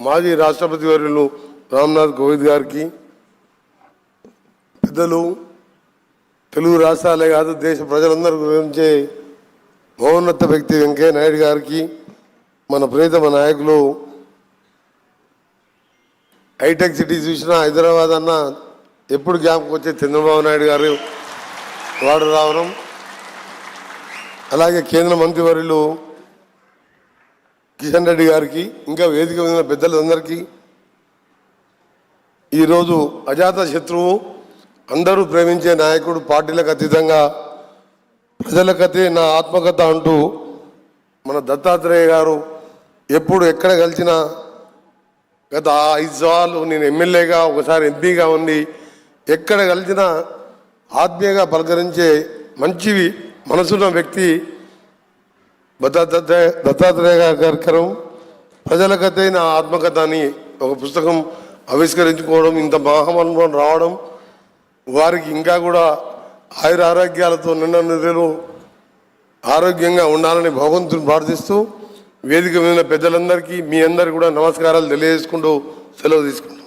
మాజీ రాష్ట్రపతి వర్యులు రామ్నాథ్ కోవింద్ గారికి, పెద్దలు తెలుగు రాష్ట్రాలే కాదు దేశ ప్రజలందరి గురించి మహోన్నత వ్యక్తి వెంకయ్య నాయుడు గారికి, మన ప్రియతమ నాయకులు హైటెక్ సిటీ చూసినా హైదరాబాద్ అన్న ఎప్పుడు జ్ఞాపకం వచ్చే చంద్రబాబు నాయుడు గారు వాడు రావడం, అలాగే కేంద్ర మంత్రివర్యులు కిషన్ రెడ్డి గారికి, ఇంకా వేదిక మీద పెద్దలందరికీ, ఈరోజు అజాత శత్రువు అందరూ ప్రేమించే నాయకుడు, పార్టీలకు అతీతంగా ప్రజలకతే నా ఆత్మకథ అంటూ మన దత్తాత్రేయ గారు ఎప్పుడు ఎక్కడ కలిసినా గత 5 సార్లు నేను ఎమ్మెల్యేగా ఒకసారి ఎంపీగా ఉండి ఎక్కడ కలిసినా ఆత్మీయంగా పలకరించే మంచి మనసున్న వ్యక్తి దత్తాత్రేయ కార్యక్రమం. ప్రజలకతే నా ఆత్మకథ అని ఒక పుస్తకం ఆవిష్కరించుకోవడం, ఇంత మహామనుభవం రావడం, వారికి ఇంకా కూడా ఆయుర ఆరోగ్యాలతో నిండు ఆరోగ్యంగా ఉండాలని భగవంతుని ప్రార్థిస్తూ వేదిక మీద పెద్దలందరికీ మీ అందరికీ కూడా నమస్కారాలు తెలియజేసుకుంటూ సెలవు తీసుకుంటాం.